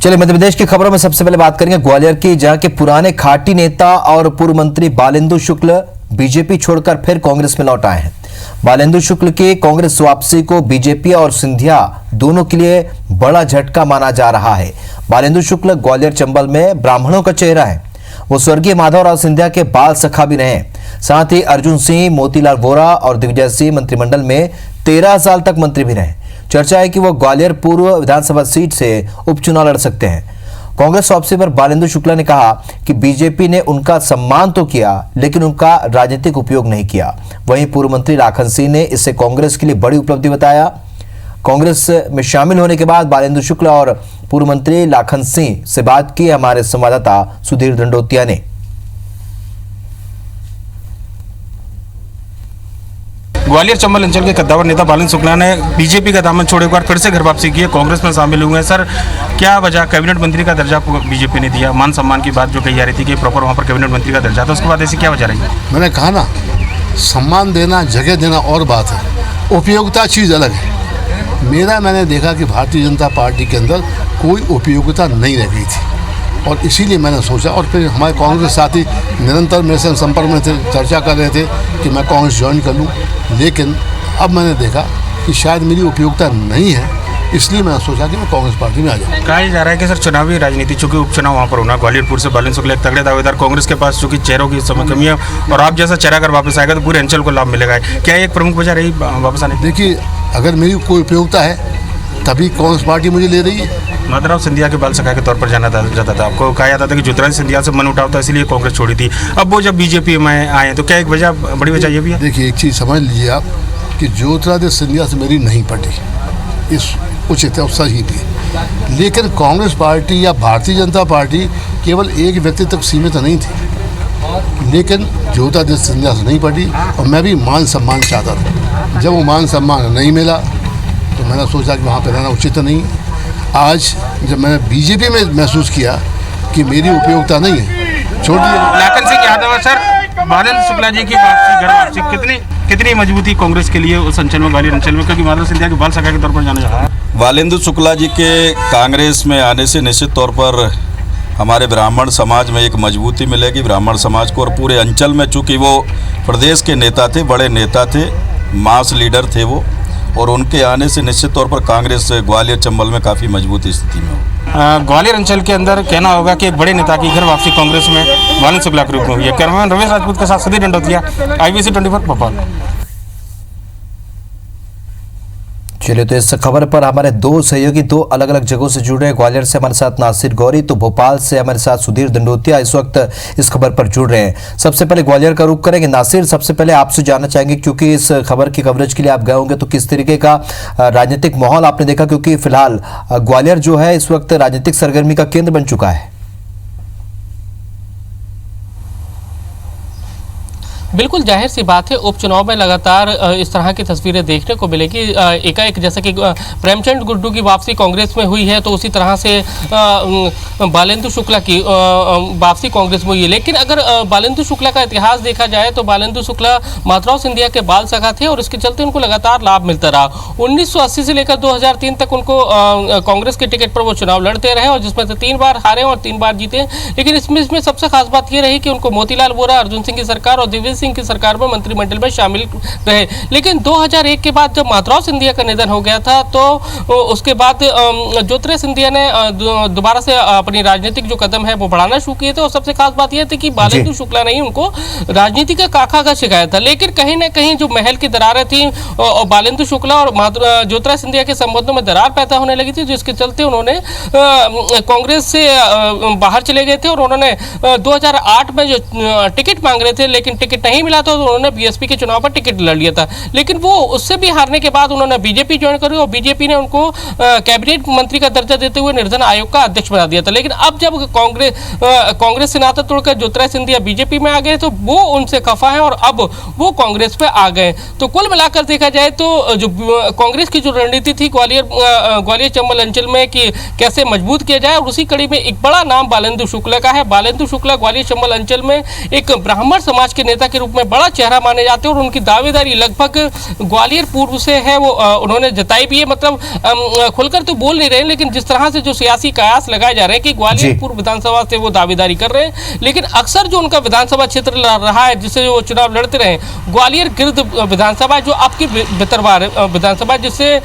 चलिए मध्य प्रदेश की खबरों में सबसे पहले बात करेंगे ग्वालियर की, जहां के पुराने खाटी नेता और पूर्व मंत्री बालेंदु शुक्ल बीजेपी छोड़कर फिर कांग्रेस में लौट आए हैं। बालेंदु शुक्ल की कांग्रेस वापसी को बीजेपी और सिंधिया दोनों के लिए बड़ा झटका माना जा रहा है। बालेंदु शुक्ल ग्वालियर चंबल में ब्राह्मणों का चेहरा है। वो स्वर्गीय माधवराव सिंधिया के बाल सखा भी रहे। साथ ही अर्जुन सिंह, मोतीलाल वोरा और दिग्विजय सिंह मंत्रिमंडल में 13 साल तक मंत्री भी रहे। चर्चा है कि वो ग्वालियर पूर्व विधानसभा सीट से उपचुनाव लड़ सकते हैं। कांग्रेस वापसी पर बालेंदु शुक्ला ने कहा कि बीजेपी ने उनका सम्मान तो किया, लेकिन उनका राजनीतिक उपयोग नहीं किया। वहीं पूर्व मंत्री लाखन सिंह ने इसे कांग्रेस के लिए बड़ी उपलब्धि बताया। कांग्रेस में शामिल होने के बाद बालेंदु शुक्ला और पूर्व मंत्री लाखन सिंह से बात की हमारे संवाददाता सुधीर दंडोतिया ने। ग्वालियर चंबल अंचल के कद्दावर नेता बालेंदु शुक्ला ने बीजेपी का दामन छोड़े एक बार फिर से घर वापसी की है, कांग्रेस में शामिल हुए हैं। सर, क्या वजह, कैबिनेट मंत्री का दर्जा बीजेपी ने दिया, मान सम्मान की बात जो कही जा रही थी कि प्रॉपर वहाँ पर कैबिनेट मंत्री का दर्जा था, उसके बाद ऐसी क्या वजह रही? मैंने कहा ना, सम्मान देना, जगह देना और बात है, उपयोगिता चीज़ अलग है। मैंने देखा कि भारतीय जनता पार्टी के अंदर कोई उपयोगिता नहीं रह गई थी और इसीलिए मैंने सोचा, और फिर हमारे कांग्रेस साथी निरंतर मेरे से संपर्क में थे, चर्चा कर रहे थे कि मैं कांग्रेस ज्वाइन कर लूं, लेकिन अब मैंने देखा कि शायद मेरी उपयोगिता नहीं है, इसलिए मैंने सोचा कि मैं कांग्रेस पार्टी में आ जाऊँ। कहा जा रहा है कि सर चुनावी राजनीति, चूंकि उपचुनाव वहाँ पर होना, ग्वालियरपुर से बालेंदु शुक्ला एक तगड़े दावेदार, कांग्रेस के पास चूंकि चेहरों की समय कमी है और आप जैसा चेहरा अगर वापस आएगा तो पूरे अंचल को लाभ मिलेगा। क्या एक प्रमुख वजह रही वापस आने? देखिए, अगर मेरी कोई उपयोगिता है तभी कांग्रेस पार्टी मुझे ले रही है। माधवराव सिंधिया के बाल सखा के तौर पर जाना जाता था, आपको कहा जाता था कि ज्योतिरादित्य सिंधिया से मन उठाव था, इसलिए कांग्रेस छोड़ी थी। अब वो जब बीजेपी में आए तो क्या एक वजह, बड़ी वजह ये भी है? देखिए, एक चीज़ समझ लीजिए आप कि ज्योतिरादित्य सिंधिया से मेरी नहीं पड़ी, इस उचित है और सही भी है, लेकिन कांग्रेस पार्टी या भारतीय जनता पार्टी केवल एक व्यक्ति तक सीमित नहीं थी, लेकिन ज्योतिरादित्य सिंधिया से नहीं पड़ी और मैं भी मान सम्मान चाहता था। जब वो मान सम्मान नहीं मिला तो मैंने सोचा कि वहाँ पर रहना उचित नहीं। आज जब मैंने बीजेपी में महसूस किया कि मेरी उपयोगिता नहीं है, छोड़ दिया। लाखन सिंह यादव, सर बालेंदु शुक्ला जी की वापसी, घर वापसी कितनी मजबूती कांग्रेस के लिए उस अंचल में, ग्वालियर अंचल में, क्योंकि माधवराव सिंधिया के बाल सखा के तौर पर जाना जाता है? बालेंदु शुक्ला जी के कांग्रेस में आने से निश्चित तौर पर हमारे ब्राह्मण समाज में एक मजबूती मिलेगी, ब्राह्मण समाज को, और पूरे अंचल में, चूँकि वो प्रदेश के नेता थे, बड़े नेता थे, मास लीडर थे वो, और उनके आने से निश्चित तौर पर कांग्रेस ग्वालियर चंबल में काफ़ी मजबूत स्थिति में हो। ग्वालियर अंचल के अंदर कहना होगा कि एक बड़े नेता की घर वापसी कांग्रेस में बालेंदु शुक्ला के रूप में हुई है। कैमरामैन रमेश राजपूत के साथ सुधीर दंडोतिया, IBC 24 भोपाल। चलिए, तो इस खबर पर हमारे दो सहयोगी दो अलग अलग जगहों से जुड़ रहे हैं। ग्वालियर से हमारे साथ नासिर गौरी, तो भोपाल से हमारे साथ सुधीर दंडोतिया इस वक्त इस खबर पर जुड़ रहे हैं। सबसे पहले ग्वालियर का रुख करेंगे। नासिर, सबसे पहले आपसे जानना चाहेंगे, क्योंकि इस खबर की कवरेज के लिए आप गए होंगे, तो किस तरीके का राजनीतिक माहौल आपने देखा, क्योंकि फिलहाल ग्वालियर जो है इस वक्त राजनीतिक सरगर्मी का केंद्र बन चुका है। बिल्कुल जाहिर सी बात है, उपचुनाव में लगातार इस तरह की तस्वीरें देखने को मिलेगी। एकाएक जैसे कि प्रेमचंद गुड्डू की वापसी कांग्रेस में हुई है, तो उसी तरह से बालेंदु शुक्ला की वापसी कांग्रेस में हुई है। लेकिन अगर बालेंदु शुक्ला का इतिहास देखा जाए तो बालेंदु शुक्ला माधवराव सिंधिया के बाल सखा थे और इसके चलते उनको लगातार लाभ मिलता रहा। 1980 से लेकर 2003 तक उनको कांग्रेस के टिकट पर वो चुनाव लड़ते रहे और जिसमें से 3 बार हारे और 3 बार जीते। लेकिन इसमें सबसे खास बात यह रही कि उनको मोतीलाल वोरा, अर्जुन सिंह की सरकार और दिग्विजय सिंह की सरकार में मंत्रिमंडल में शामिल रहे। लेकिन 2001 के बाद जब माधवराव सिंधिया का निधन हो गया था, तो उसके बाद ज्योतिरादित्य सिंधिया ने दोबारा से अपनी राजनीतिक जो कदम है वो बढ़ाना शुरू किए थे। और सबसे खास बात यह थी कि बालेंदु शुक्ला ने ही उनको राजनीति का काका सिखाया था। लेकिन कहीं ना कहीं जो महल की दरारें थी, बालेंदु शुक्ला और ज्योतिरादित्य सिंधिया के संबंधों में दरार पैदा होने लगी थी, जिसके चलते उन्होंने कांग्रेस से बाहर चले गए थे और उन्होंने 2008 में जो टिकट मांग रहे थे, लेकिन टिकट नहीं मिला तो उन्होंने बीएसपी के चुनाव पर टिकट लड़ लिया था। लेकिन वो उससे भी हारने के बाद उन्होंने बीजेपी ज्वाइन करी और बीजेपी ने उनको कैबिनेट मंत्री का दर्जा देते हुए निर्वाचन आयोग का अध्यक्ष बना दिया था। लेकिन अब जब कांग्रेस से नाता तोड़कर ज्योतिरादित्य सिंधिया बीजेपी में आ गए तो वो उनसे खफा है और अब वो कांग्रेस पे आ गए। तो कुल मिलाकर देखा जाए तो जो कांग्रेस की जो रणनीति थी ग्वालियर चंबल अंचल में कि कैसे मजबूत किया जाए, और उसी कड़ी में एक बड़ा नाम बालेंदु शुक्ला का है। बालेंदु शुक्ला ग्वालियर चंबल अंचल में एक ब्राह्मण समाज के नेता के रूप में बड़ा चेहरा माने जाते हैं और उनकी दावेदारी लगभग ग्वालियर पूर्व से है, वो उन्होंने जताई भी है। मतलब खुलकर तो बोल नहीं रहे हैं, लेकिन जिस तरह से जो सियासी कयास लगाए जा रहे हैं कि ग्वालियर पूर्व विधानसभा से वो दावेदारी कर रहे हैं, लेकिन अक्सर जो उनका विधानसभा क्षेत्र रहा है जिससे वो चुनाव लड़ते रहे, ग्वालियर गिर्द विधानसभा जो आपकी भितरवार विधानसभा जिससे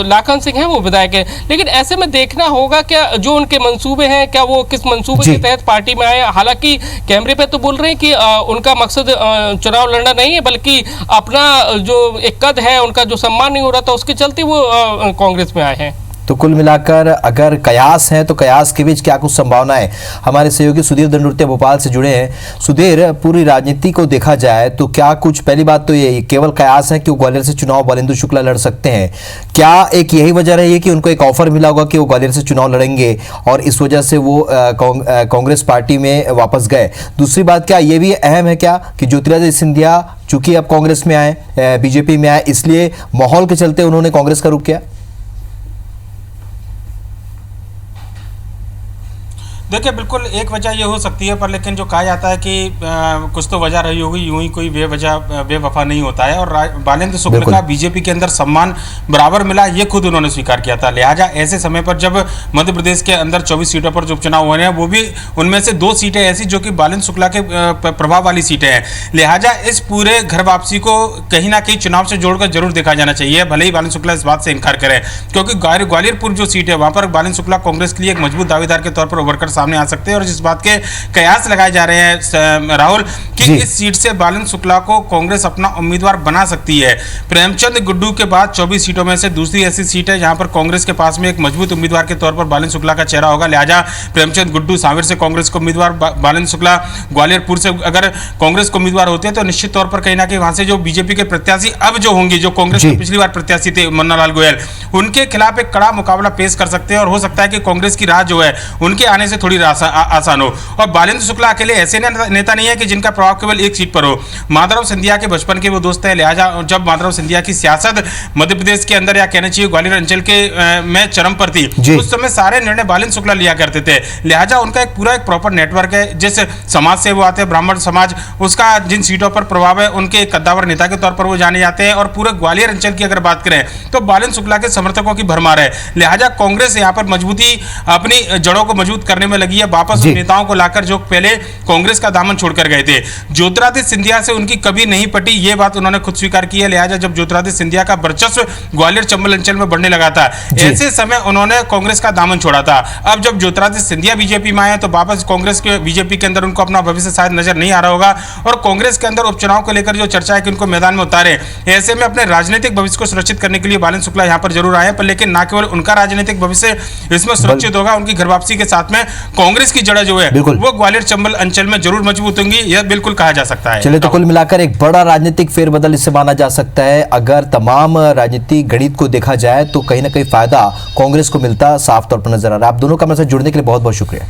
लाखन सिंह है वो विधायक है। लेकिन ऐसे में देखना होगा क्या जो उनके मंसूबे हैं, क्या वो किस मंसूबे के तहत पार्टी में आए। हालांकि कैमरे पे तो बोल रहे हैं कि उनका मकसद चुनाव लड़ना नहीं है, बल्कि अपना जो एक कद है, उनका जो सम्मान नहीं हो रहा था, उसके चलते वो कांग्रेस में आए हैं। तो कुल मिलाकर अगर कयास है तो कयास के बीच क्या कुछ संभावनाएं। हमारे सहयोगी सुधीर दंडुर्तिया भोपाल से जुड़े हैं। सुधीर, पूरी राजनीति को देखा जाए तो क्या कुछ, पहली बात तो ये केवल कयास है कि वो ग्वालियर से चुनाव बालेंदु शुक्ला लड़ सकते हैं, क्या एक यही वजह रही है कि उनको एक ऑफर मिला होगा कि वो ग्वालियर से चुनाव लड़ेंगे और इस वजह से वो कांग्रेस पार्टी में वापस गए? दूसरी बात, क्या ये भी अहम है क्या कि ज्योतिरादित्य सिंधिया चूंकि अब कांग्रेस में आए, बीजेपी में आए, इसलिए माहौल के चलते उन्होंने कांग्रेस का रुख किया? देखिए, बिल्कुल एक वजह ये हो सकती है, पर लेकिन जो कहा जाता है कि कुछ तो वजह रही होगी, यूं ही कोई बेवफा नहीं होता है। और बालेंद्र शुक्ल का बीजेपी के अंदर सम्मान बराबर मिला, ये खुद उन्होंने स्वीकार किया था। लिहाजा ऐसे समय पर जब मध्य प्रदेश के अंदर 24 सीटों पर जो उपचुनाव हो रहे हैं, वो भी उनमें से 2 सीटें ऐसी जो कि बालेंद्र शुक्ला के प्रभाव वाली सीटें हैं। लिहाजा इस पूरे घर वापसी को कहीं ना कहीं चुनाव से जोड़कर जरूर देखा जाना चाहिए, भले ही बालेंद्र शुक्ला इस बात से इनकार करें, क्योंकि ग्वालियर पूर्व जो सीट है वहां पर बालेंद्र शुक्ला कांग्रेस के लिए एक मजबूत दावेदार के तौर पर उभर कर सामने आ सकते हैं। और जिस बात के कयास लगाए जा रहे हैं राहुल कि इस सीट से बालेंद्र शुक्ला को कांग्रेस अपना उम्मीदवार बना सकती है। प्रेमचंद गुड्डू के बाद 24 सीटों में से दूसरी ऐसी सीट है जहां पर कांग्रेस के पास में एक मजबूत उम्मीदवार के तौर पर बालेंद्र शुक्ला का चेहरा होगा। लिहाजा प्रेमचंद गुड्डू सांवेर से कांग्रेस को उम्मीदवार, बालेंद्र शुक्ला ग्वालियरपुर से अगर कांग्रेस को उम्मीदवार होते हैं तो निश्चित तौर पर कहीं ना कहीं वहां से जो बीजेपी के प्रत्याशी अब जो होंगे, जो कांग्रेस के पिछली बार प्रत्याशी थे मुन्ना लाल गोयल, उनके खिलाफ एक कड़ा मुकाबला पेश कर सकते हैं। और हो सकता है कि कांग्रेस की राह जो है उनके आने से थोड़ी आसान हो। और बालेंद्र शुक्ला अकेले ऐसे नेता नहीं है कि जिनका प्रभाव केवल एक सीट पर हो। माधव सिंधिया के बचपन के वो दोस्त हैं। लिहाजा जब माधव सिंधिया की सियासत मध्य प्रदेश के अंदर, या कहना चाहिए ग्वालियर अंचल के में चरम पर थी, उस समय सारे निर्णय बालेंद्र शुक्ला लिया करते थे। लिहाजा उनका एक पूरा एक प्रॉपर नेटवर्क है। जिस समाज से वो आते हैं, ब्राह्मण समाज, उसका जिन सीटों पर प्रभाव है, उनके कद्दावर नेता के तौर पर वो जाने जाते हैं। और पूरे ग्वालियर अंचल की अगर बात करें तो बालेंद्र शुक्ला के समर्थकों की भरमार है। लिहाजा कांग्रेस यहाँ पर मजबूती, अपनी जड़ों को मजबूत करने में लगी है। वापस नेताओं को लाकर जो पहले कांग्रेस का दामन छोड़कर गए थे। ज्योतिरादित्य सिंधिया से उनकी कभी नहीं पटी, ये बात उन्होंने खुद स्वीकार की है। लिहाजा जब ज्योतिरादित्य सिंधिया का वर्चस्व ग्वालियर चंबल अंचल में बढ़ने लगा था, ऐसे समय उन्होंने कांग्रेस का दामन छोड़ा था। अब जब ज्योतिरादित्य सिंधिया बीजेपी में आए तो वापस कांग्रेस के बीजेपी के अंदर उनको अपना भविष्य शायद नजर नहीं आ रहा होगा। और कांग्रेस के अंदर उपचुनाव को लेकर जो चर्चा है कि उनको मैदान में उतारे, ऐसे में अपने राजनीतिक भविष्य को सुरक्षित करने के लिए बालेंद्र शुक्ला यहां पर जरूर आए। पर लेकिन ना केवल उनका राजनीतिक भविष्य इसमें सुरक्षित होगा, उनकी घर वापसी के साथ में कांग्रेस की जड़ जो है वो ग्वालियर चंबल अंचल में जरूर मजबूत होंगी, यह बिल्कुल कहा जा सकता है। चलिए, तो कुल मिलाकर एक बड़ा राजनीतिक फेरबदल इससे माना जा सकता है। अगर तमाम राजनीतिक गणित को देखा जाए तो कहीं ना कहीं फायदा कांग्रेस को मिलता साफ तौर पर नजर आ रहा है। आप दोनों का मेरे साथ जुड़ने के लिए बहुत बहुत शुक्रिया।